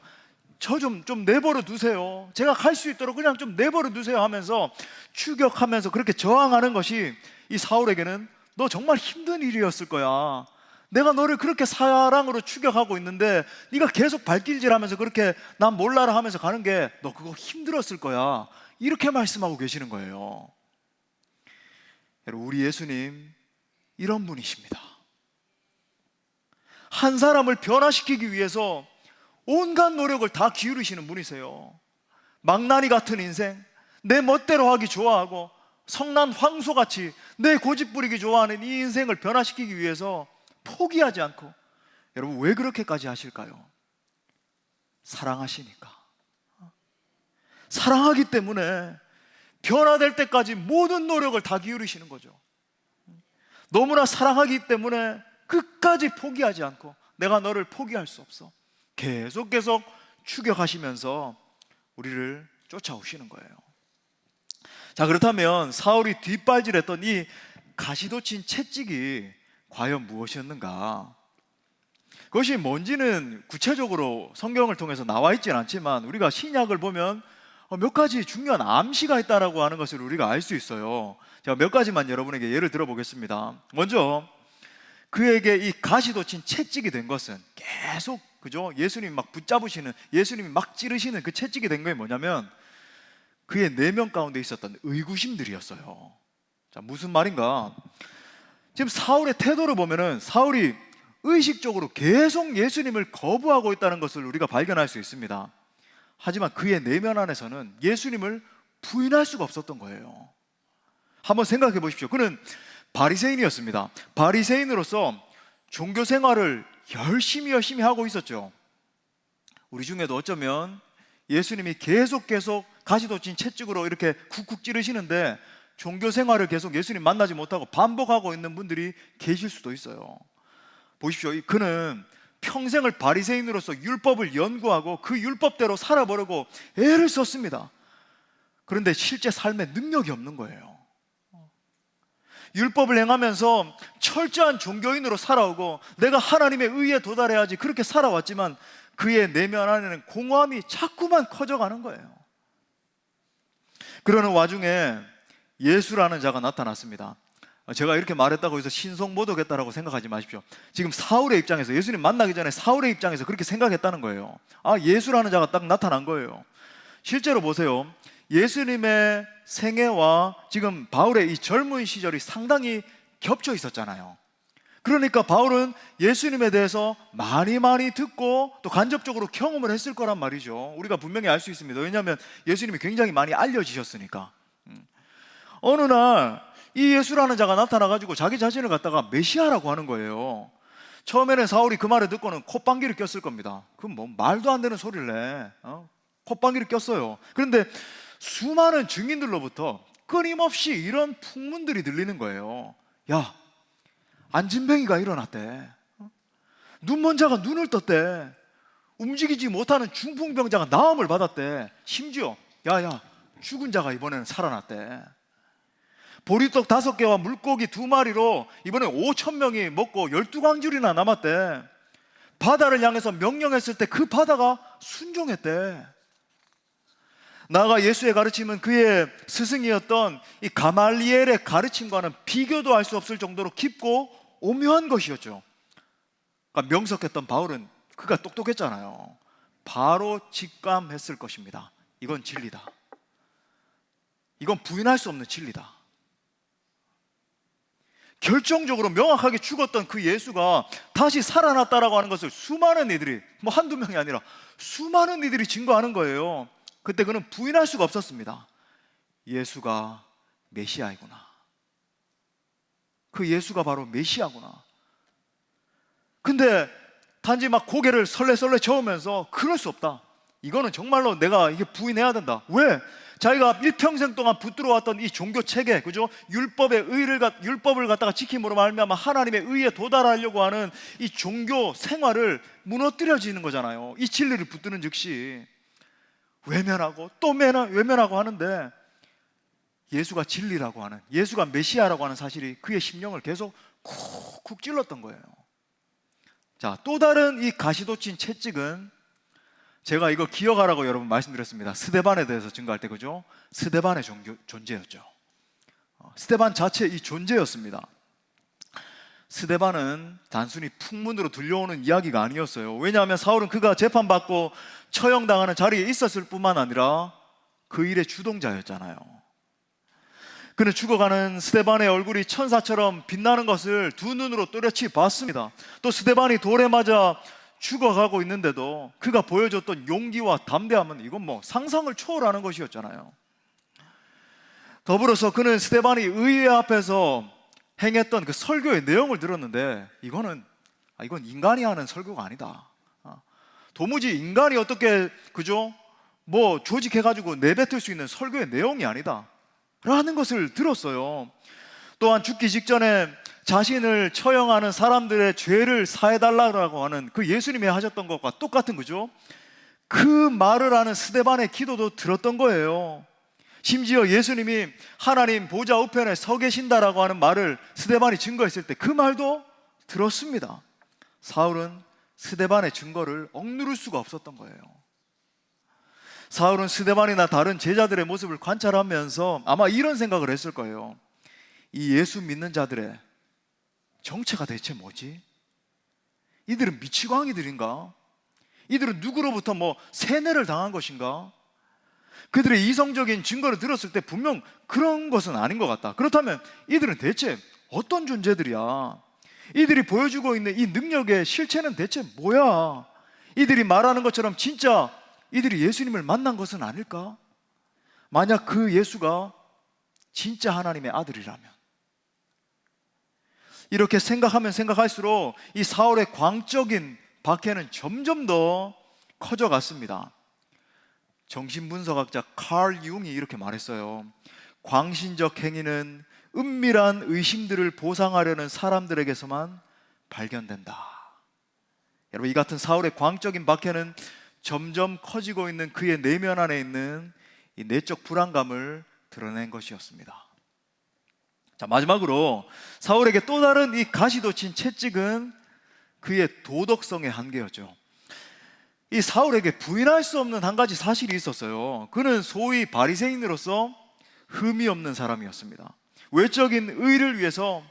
[SPEAKER 1] 저 좀 내버려 두세요. 제가 갈 수 있도록 그냥 좀 내버려 두세요 하면서 추격하면서 그렇게 저항하는 것이 이 사울에게는 너 정말 힘든 일이었을 거야. 내가 너를 그렇게 사랑으로 추격하고 있는데 네가 계속 발길질하면서 그렇게 난 몰라라 하면서 가는 게 너 그거 힘들었을 거야. 이렇게 말씀하고 계시는 거예요. 여러분, 우리 예수님 이런 분이십니다. 한 사람을 변화시키기 위해서 온갖 노력을 다 기울이시는 분이세요. 망나니 같은 인생, 내 멋대로 하기 좋아하고 성난 황소같이 내 고집 부리기 좋아하는 이 인생을 변화시키기 위해서 포기하지 않고, 여러분 왜 그렇게까지 하실까요? 사랑하시니까. 사랑하기 때문에 변화될 때까지 모든 노력을 다 기울이시는 거죠. 너무나 사랑하기 때문에 끝까지 포기하지 않고 내가 너를 포기할 수 없어, 계속 추격하시면서 우리를 쫓아오시는 거예요. 자, 그렇다면 사울이 뒷발질했던 이 가시도 친 채찍이 과연 무엇이었는가? 그것이 뭔지는 구체적으로 성경을 통해서 나와 있지는 않지만 우리가 신약을 보면 몇 가지 중요한 암시가 있다라고 하는 것을 우리가 알 수 있어요. 제가 몇 가지만 여러분에게 예를 들어보겠습니다. 먼저 그에게 이 가시도 친 채찍이 된 것은 계속, 그죠? 예수님이 막 붙잡으시는, 예수님이 막 찌르시는 그 채찍이 된 게 뭐냐면 그의 내면 가운데 있었던 의구심들이었어요. 자, 무슨 말인가? 지금 사울의 태도를 보면은 사울이 의식적으로 계속 예수님을 거부하고 있다는 것을 우리가 발견할 수 있습니다. 하지만 그의 내면 안에서는 예수님을 부인할 수가 없었던 거예요. 한번 생각해 보십시오. 그는 바리새인이었습니다. 바리새인으로서 종교 생활을 열심히 하고 있었죠. 우리 중에도 어쩌면 예수님이 계속 가시도 친 채찍으로 이렇게 쿡쿡 찌르시는데 종교 생활을 계속 예수님 만나지 못하고 반복하고 있는 분들이 계실 수도 있어요. 보십시오. 그는 평생을 바리새인으로서 율법을 연구하고 그 율법대로 살아보려고 애를 썼습니다. 그런데 실제 삶에 능력이 없는 거예요. 율법을 행하면서 철저한 종교인으로 살아오고 내가 하나님의 의에 도달해야지 그렇게 살아왔지만 그의 내면 안에는 공허함이 자꾸만 커져가는 거예요. 그러는 와중에 예수라는 자가 나타났습니다. 제가 이렇게 말했다고 해서 신성모독했다라고 생각하지 마십시오. 지금 사울의 입장에서, 예수님 만나기 전에 사울의 입장에서 그렇게 생각했다는 거예요. 예수라는 자가 딱 나타난 거예요. 실제로 보세요. 예수님의 생애와 지금 바울의 이 젊은 시절이 상당히 겹쳐 있었잖아요. 그러니까 바울은 예수님에 대해서 많이 듣고 또 간접적으로 경험을 했을 거란 말이죠. 우리가 분명히 알 수 있습니다. 왜냐하면 예수님이 굉장히 많이 알려지셨으니까. 어느 날 이 예수라는 자가 나타나가지고 자기 자신을 갖다가 메시아라고 하는 거예요. 처음에는 사울이 그 말을 듣고는 콧방귀를 꼈을 겁니다. 그건 뭐 말도 안 되는 소리를 내. 콧방귀를 꼈어요. 그런데 수많은 증인들로부터 끊임없이 이런 풍문들이 들리는 거예요. 야, 안진뱅이가 일어났대. 눈먼 자가 눈을 떴대. 움직이지 못하는 중풍병자가 나음을 받았대. 심지어 야야, 죽은 자가 이번에는 살아났대. 보리떡 5개와 물고기 2마리로 이번에 5,000명이 먹고 12광줄이나 남았대. 바다를 향해서 명령했을 때 그 바다가 순종했대. 나아가 예수의 가르침은 그의 스승이었던 이 가말리엘의 가르침과는 비교도 할 수 없을 정도로 깊고 오묘한 것이었죠. 그러니까 명석했던 바울은 그가 똑똑했잖아요. 바로 직감했을 것입니다. 이건 진리다. 이건 부인할 수 없는 진리다. 결정적으로 명확하게 죽었던 그 예수가 다시 살아났다라고 하는 것을 수많은 이들이, 뭐 한두 명이 아니라 수많은 이들이 증거하는 거예요. 그때 그는 부인할 수가 없었습니다. 예수가 메시아이구나. 그 예수가 바로 메시아구나. 근데 단지 막 고개를 설레설레 저으면서 그럴 수 없다. 이거는 정말로 내가 이게 부인해야 된다. 왜? 자기가 일평생 동안 붙들어왔던 이 종교 체계, 그죠? 율법을 갖다가 지킴으로 말미암아 하나님의 의에 도달하려고 하는 이 종교 생활을 무너뜨려지는 거잖아요. 이 진리를 붙드는 즉시 외면하고 또 외면하고 하는데, 예수가 진리라고 하는, 예수가 메시아라고 하는 사실이 그의 심령을 계속 쿡쿡 찔렀던 거예요. 자, 또 다른 이 가시돋친 채찍은, 제가 이거 기억하라고 여러분 말씀드렸습니다. 스데반에 대해서 증거할 때, 그죠? 스데반의 존재였죠. 스데반 자체 이 존재였습니다. 스데반은 단순히 풍문으로 들려오는 이야기가 아니었어요. 왜냐하면 사울은 그가 재판받고 처형당하는 자리에 있었을 뿐만 아니라 그 일의 주동자였잖아요. 그는 죽어가는 스데반의 얼굴이 천사처럼 빛나는 것을 두 눈으로 또렷이 봤습니다. 또 스데반이 돌에 맞아 죽어가고 있는데도 그가 보여줬던 용기와 담대함은 이건 뭐 상상을 초월하는 것이었잖아요. 더불어서 그는 스데반이 의회 앞에서 행했던 그 설교의 내용을 들었는데, 이건 인간이 하는 설교가 아니다. 도무지 인간이 어떻게, 그죠? 뭐 조직해가지고 내뱉을 수 있는 설교의 내용이 아니다 라는 것을 들었어요. 또한 죽기 직전에 자신을 처형하는 사람들의 죄를 사해달라고 하는 그 예수님이 하셨던 것과 똑같은, 그죠? 그 말을 하는 스데반의 기도도 들었던 거예요. 심지어 예수님이 하나님 보좌 우편에 서 계신다라고 하는 말을 스데반이 증거했을 때 그 말도 들었습니다. 사울은 스데반의 증거를 억누를 수가 없었던 거예요. 사울은 스데반이나 다른 제자들의 모습을 관찰하면서 아마 이런 생각을 했을 거예요. 이 예수 믿는 자들의 정체가 대체 뭐지? 이들은 미치광이들인가? 이들은 누구로부터 뭐 세뇌를 당한 것인가? 그들의 이성적인 증거를 들었을 때 분명 그런 것은 아닌 것 같다. 그렇다면 이들은 대체 어떤 존재들이야? 이들이 보여주고 있는 이 능력의 실체는 대체 뭐야? 이들이 말하는 것처럼 진짜 이들이 예수님을 만난 것은 아닐까? 만약 그 예수가 진짜 하나님의 아들이라면, 이렇게 생각하면 생각할수록 이 사울의 광적인 박해는 점점 더 커져갔습니다. 정신분석학자 칼 융이 이렇게 말했어요. 광신적 행위는 은밀한 의심들을 보상하려는 사람들에게서만 발견된다. 여러분, 이 같은 사울의 광적인 박해는 점점 커지고 있는 그의 내면 안에 있는 이 내적 불안감을 드러낸 것이었습니다. 자, 마지막으로 사울에게 또 다른 이 가시돋친 채찍은 그의 도덕성의 한계였죠. 이 사울에게 부인할 수 없는 한 가지 사실이 있었어요. 그는 소위 바리새인으로서 흠이 없는 사람이었습니다. 외적인 의를 위해서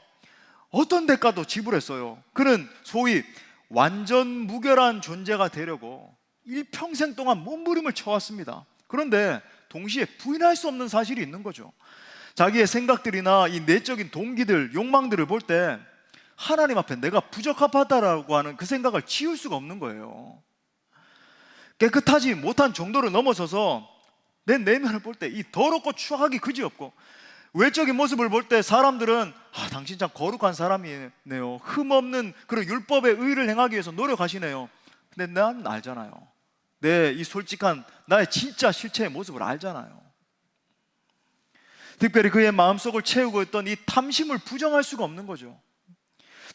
[SPEAKER 1] 어떤 대가도 지불했어요. 그는 소위 완전 무결한 존재가 되려고 일평생 동안 몸부림을 쳐왔습니다. 그런데 동시에 부인할 수 없는 사실이 있는 거죠. 자기의 생각들이나 이 내적인 동기들, 욕망들을 볼 때 하나님 앞에 내가 부적합하다라고 하는 그 생각을 지울 수가 없는 거예요. 깨끗하지 못한 정도를 넘어서서 내 내면을 볼 때 이 더럽고 추악이 그지없고, 외적인 모습을 볼 때 사람들은 당신 참 거룩한 사람이네요, 흠없는 그런 율법의 의를 행하기 위해서 노력하시네요. 근데 난 알잖아요. 내 이 솔직한 나의 진짜 실체의 모습을 알잖아요. 특별히 그의 마음속을 채우고 있던 이 탐심을 부정할 수가 없는 거죠.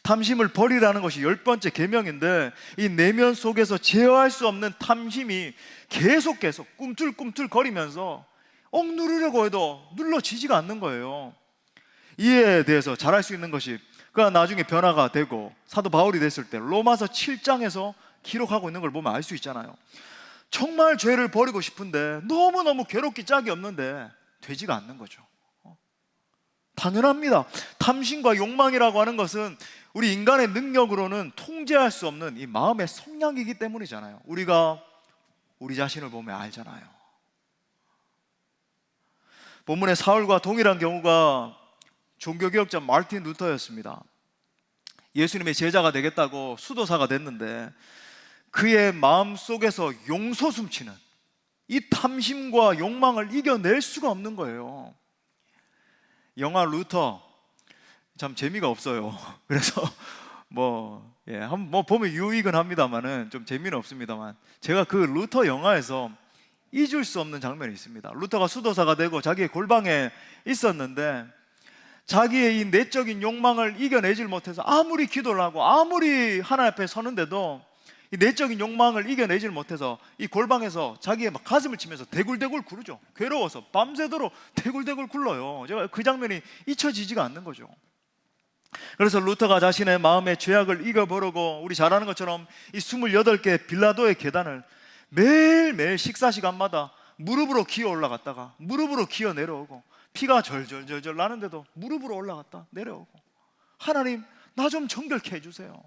[SPEAKER 1] 탐심을 버리라는 것이 10번째 계명인데, 이 내면 속에서 제어할 수 없는 탐심이 계속 꿈틀꿈틀 거리면서 억누르려고 해도 눌러지지가 않는 거예요. 이에 대해서 잘할 수 있는 것이, 그가 나중에 변화가 되고 사도 바울이 됐을 때 로마서 7장에서 기록하고 있는 걸 보면 알 수 있잖아요. 정말 죄를 버리고 싶은데 너무너무 괴롭기 짝이 없는데 되지가 않는 거죠. 당연합니다. 탐심과 욕망이라고 하는 것은 우리 인간의 능력으로는 통제할 수 없는 이 마음의 성향이기 때문이잖아요. 우리가 우리 자신을 보면 알잖아요. 본문의 사울과 동일한 경우가 종교개혁자 마르틴 루터였습니다. 예수님의 제자가 되겠다고 수도사가 됐는데 그의 마음속에서 용솟 숨치는 이 탐심과 욕망을 이겨낼 수가 없는 거예요. 영화 루터 참 재미가 없어요. 그래서 한번 보면 유익은 합니다만은 좀 재미는 없습니다만, 제가 그 루터 영화에서 잊을 수 없는 장면이 있습니다. 루터가 수도사가 되고 자기의 골방에 있었는데 자기의 이 내적인 욕망을 이겨내질 못해서 아무리 기도를 하고 아무리 하나님 앞에 서는데도 이 내적인 욕망을 이겨내질 못해서 이 골방에서 자기의 막 가슴을 치면서 대굴대굴 구르죠. 괴로워서 밤새도록 대굴대굴 굴러요. 제가 그 장면이 잊혀지지가 않는 거죠. 그래서 루터가 자신의 마음의 죄악을 이겨보려고 우리 잘 아는 것처럼 이 28개 빌라도의 계단을 매일매일 식사 시간마다 무릎으로 기어 올라갔다가 무릎으로 기어 내려오고 피가 절절절절 나는데도 무릎으로 올라갔다 내려오고, 하나님 나 좀 정결케 해주세요.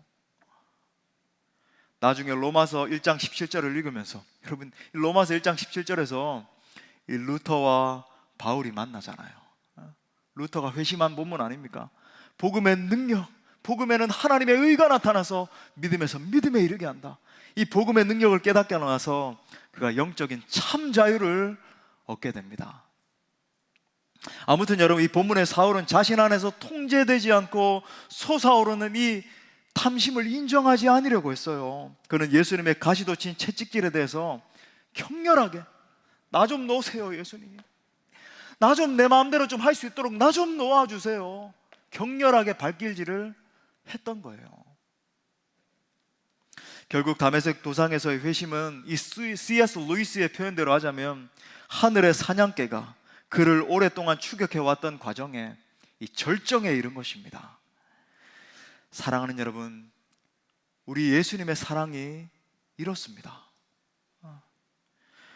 [SPEAKER 1] 나중에 로마서 1장 17절을 읽으면서, 여러분 로마서 1장 17절에서 이 루터와 바울이 만나잖아요. 루터가 회심한 본문 아닙니까? 복음의 능력, 복음에는 하나님의 의가 나타나서 믿음에서 믿음에 이르게 한다. 이 복음의 능력을 깨닫게 나서 그가 영적인 참 자유를 얻게 됩니다. 아무튼 여러분, 이 본문의 사울은 자신 안에서 통제되지 않고 솟아오르는 이 탐심을 인정하지 않으려고 했어요. 그는 예수님의 가시돋친 채찍질에 대해서 격렬하게 나 좀 놓으세요 예수님, 나 좀 내 마음대로 좀 할 수 있도록 나 좀 놓아주세요, 격렬하게 발길질을 했던 거예요. 결국 다메섹 도상에서의 회심은 이 C.S. 루이스의 표현대로 하자면 하늘의 사냥개가 그를 오랫동안 추격해왔던 과정에 이 절정에 이른 것입니다. 사랑하는 여러분, 우리 예수님의 사랑이 이렇습니다.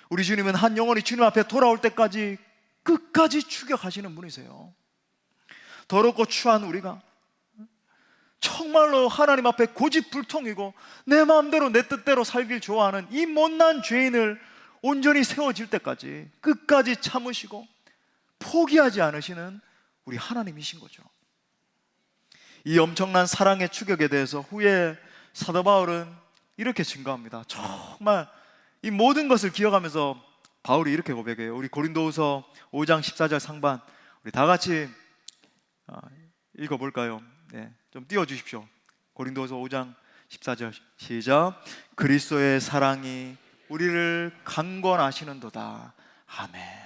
[SPEAKER 1] 우리 주님은 한 영혼이 주님 앞에 돌아올 때까지 끝까지 추격하시는 분이세요. 더럽고 추한 우리가 정말로 하나님 앞에 고집불통이고 내 마음대로 내 뜻대로 살길 좋아하는 이 못난 죄인을 온전히 세워질 때까지 끝까지 참으시고 포기하지 않으시는 우리 하나님이신 거죠. 이 엄청난 사랑의 추격에 대해서 후에 사도 바울은 이렇게 증거합니다. 정말 이 모든 것을 기억하면서 바울이 이렇게 고백해요. 우리 고린도후서 5장 14절 상반, 우리 다 같이 읽어볼까요? 네, 좀 띄워주십시오. 고린도후서 5장 14절 시작. 그리스도의 사랑이 우리를 강권하시는도다. 아멘.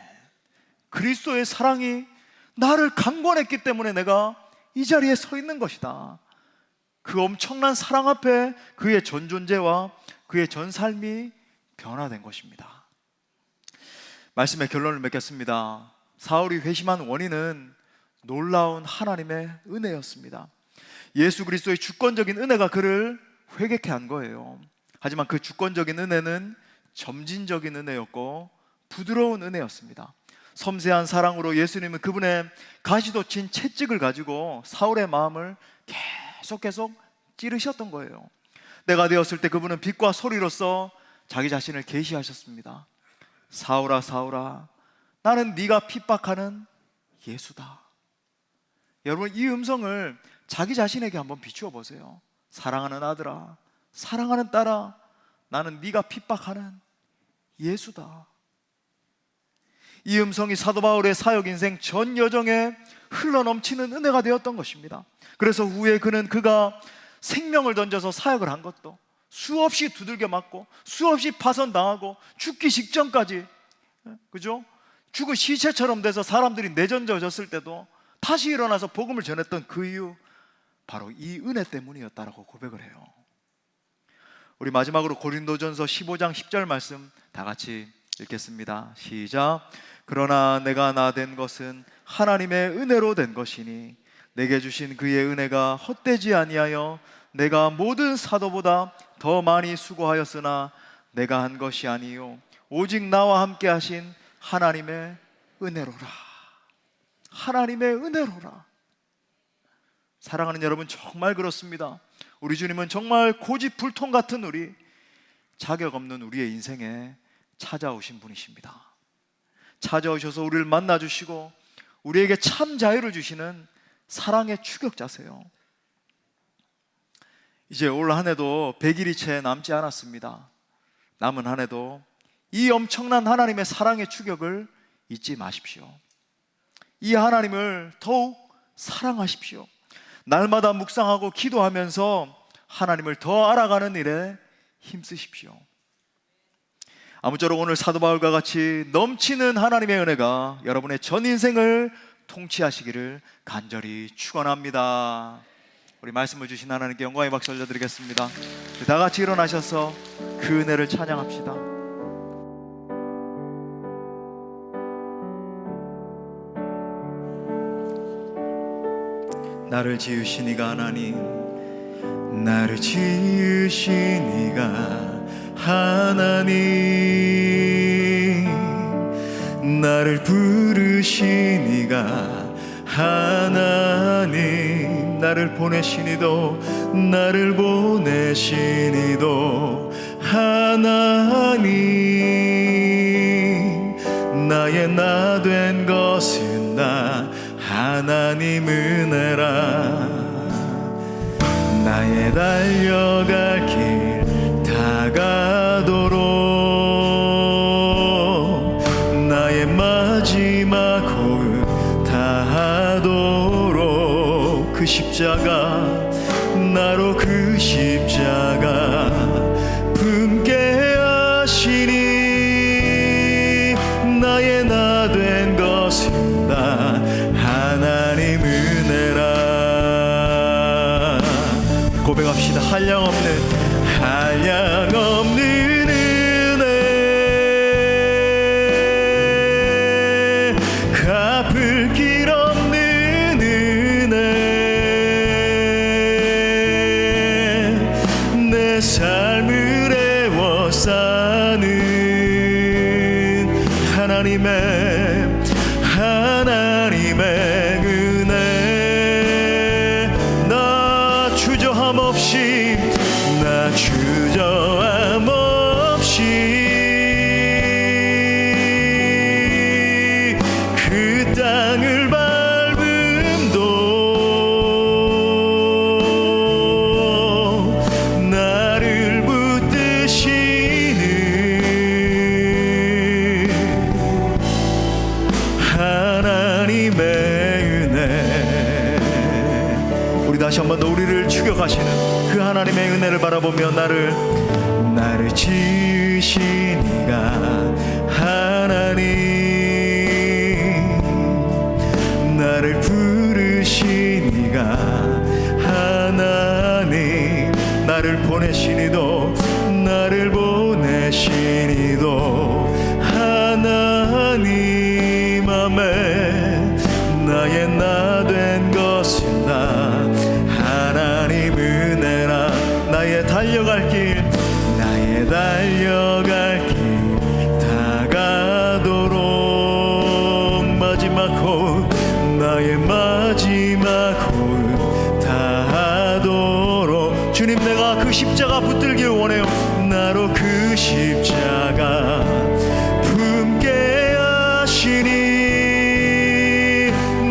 [SPEAKER 1] 그리스도의 사랑이 나를 강권했기 때문에 내가 이 자리에 서 있는 것이다. 그 엄청난 사랑 앞에 그의 전 존재와 그의 전 삶이 변화된 것입니다. 말씀의 결론을 맺겠습니다. 사울이 회심한 원인은 놀라운 하나님의 은혜였습니다. 예수 그리스도의 주권적인 은혜가 그를 회개케 한 거예요. 하지만 그 주권적인 은혜는 점진적인 은혜였고 부드러운 은혜였습니다. 섬세한 사랑으로 예수님은 그분의 가시돋친 채찍을 가지고 사울의 마음을 계속 찌르셨던 거예요. 때가 되었을 때 그분은 빛과 소리로서 자기 자신을 계시하셨습니다. 사울아 사울아, 나는 네가 핍박하는 예수다. 여러분, 이 음성을 자기 자신에게 한번 비추어 보세요. 사랑하는 아들아, 사랑하는 딸아, 나는 네가 핍박하는 예수다. 이 음성이 사도 바울의 사역 인생 전 여정에 흘러넘치는 은혜가 되었던 것입니다. 그래서 후에 그가 생명을 던져서 사역을 한 것도 수없이 두들겨 맞고 수없이 파선당하고 죽기 직전까지, 그죠? 죽은 시체처럼 돼서 사람들이 내던져졌을 때도 다시 일어나서 복음을 전했던 그 이유, 바로 이 은혜 때문이었다라고 고백을 해요. 우리 마지막으로 고린도전서 15장 10절 말씀 다 같이 읽겠습니다. 시작. 그러나 내가 나 된 것은 하나님의 은혜로 된 것이니 내게 주신 그의 은혜가 헛되지 아니하여 내가 모든 사도보다 더 많이 수고하였으나 내가 한 것이 아니요 오직 나와 함께 하신 하나님의 은혜로라. 하나님의 은혜로라. 사랑하는 여러분, 정말 그렇습니다. 우리 주님은 정말 고집불통 같은 우리, 자격 없는 우리의 인생에 찾아오신 분이십니다. 찾아오셔서 우리를 만나주시고 우리에게 참 자유를 주시는 사랑의 추격자세요. 이제 올 한 해도 100일이 채 남지 않았습니다. 남은 한 해도 이 엄청난 하나님의 사랑의 추격을 잊지 마십시오. 이 하나님을 더욱 사랑하십시오. 날마다 묵상하고 기도하면서 하나님을 더 알아가는 일에 힘쓰십시오. 아무쪼록 오늘 사도 바울과 같이 넘치는 하나님의 은혜가 여러분의 전 인생을 통치하시기를 간절히 축원합니다. 우리 말씀을 주신 하나님께 영광의 박수 올려드리겠습니다. 다 같이 일어나셔서 그 은혜를 찬양합시다. 나를 지으신 이가 하나님, 나를 지으신 이가 하나님, 나를 부르신 이가 하나님, 나를 보내신 이도 나를 보내신 이도 하나님, 나의 나 된 것은 나 하나님 은혜라. 나의 달려갈 길 다가도록, 나의 마지막 호흡 다하도록 그 십자가, 나로 그 십자가 품게 하시니, 나의 나 된 것은 나 하나님 은혜라. 고백합시다. 한량없는 은혜, 갚을 길 없는 은혜, 내 삶을 애워싸는 하나님의 은혜. 나 주저함 없이 그 땅을 밟음도 나를 붙드시는 하나님의 은혜. 우리 다시 한 번 더 우리를 추격하시는 그 하나님의 은혜를 바라보며 나를 지으신 이가 하나님, 나를 부르신 이가 하나님, 나를 보내신 이도 나를 보내신 이도 하나님. 아멘. 나의 나 된 것은 나 하나님 은혜라. 나의 달려갈 길 다가도록 마지막 호흡, 나의 마지막 호흡 다하도록. 주님, 내가 그 십자가 붙들길 원해요. 나로 그 십자가 품게 하시니,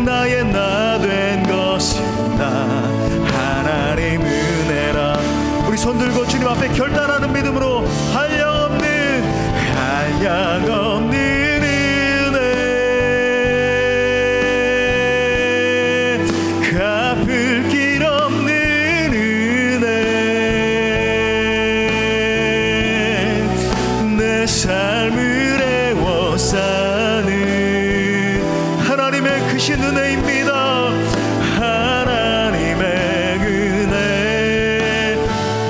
[SPEAKER 1] 나의 나 된 것은 나 하나님 은혜라. 우리 손 들고 주님 앞에 결단하는 믿음으로 한량없는 은혜, 갚을 길 없는 은혜, 내 삶을 애워싸는 하나님의 크신 은혜입니다. 하나님의 은혜.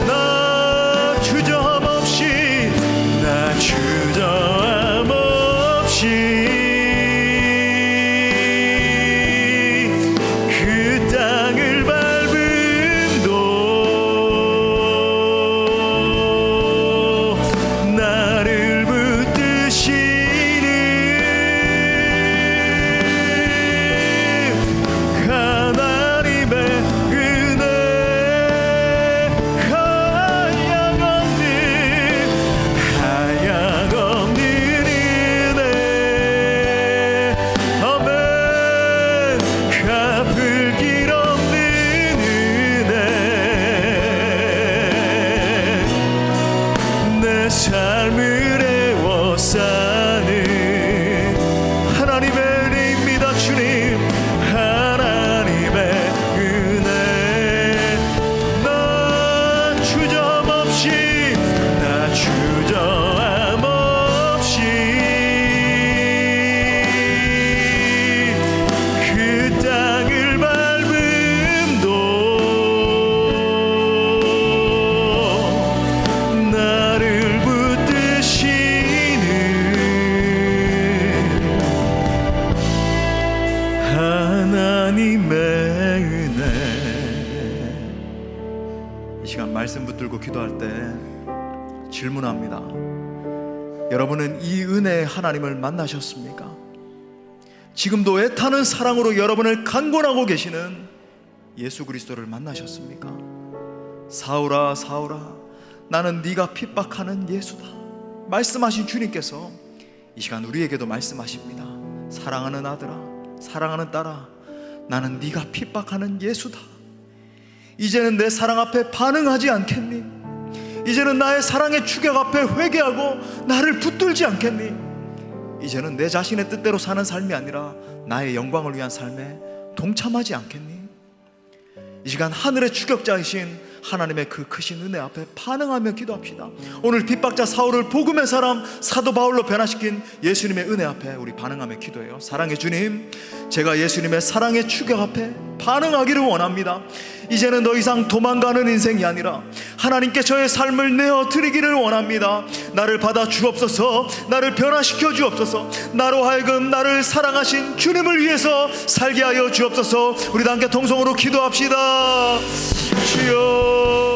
[SPEAKER 1] 나 주저함 없이 이 시간 말씀 붙들고 기도할 때 질문합니다. 여러분은 이 은혜의 하나님을 만나셨습니까? 지금도 애타는 사랑으로 여러분을 간곤하고 계시는 예수 그리스도를 만나셨습니까? 사울아 사울아 나는 네가 핍박하는 예수다 말씀하신 주님께서 이 시간 우리에게도 말씀하십니다. 사랑하는 아들아, 사랑하는 딸아, 나는 네가 핍박하는 예수다. 이제는 내 사랑 앞에 반응하지 않겠니? 이제는 나의 사랑의 추격 앞에 회개하고 나를 붙들지 않겠니? 이제는 내 자신의 뜻대로 사는 삶이 아니라 나의 영광을 위한 삶에 동참하지 않겠니? 이 시간 하늘의 추격자이신 하나님의 그 크신 은혜 앞에 반응하며 기도합시다. 오늘 핍박자 사울을 복음의 사람 사도 바울로 변화시킨 예수님의 은혜 앞에 우리 반응하며 기도해요. 사랑의 주님, 제가 예수님의 사랑의 추격 앞에 반응하기를 원합니다. 이제는 더 이상 도망가는 인생이 아니라 하나님께 저의 삶을 내어 드리기를 원합니다. 나를 받아 주옵소서, 나를 변화시켜 주옵소서, 나로 하여금 나를 사랑하신 주님을 위해서 살게 하여 주옵소서. 우리 다 함께 통성으로 기도합시다. 주여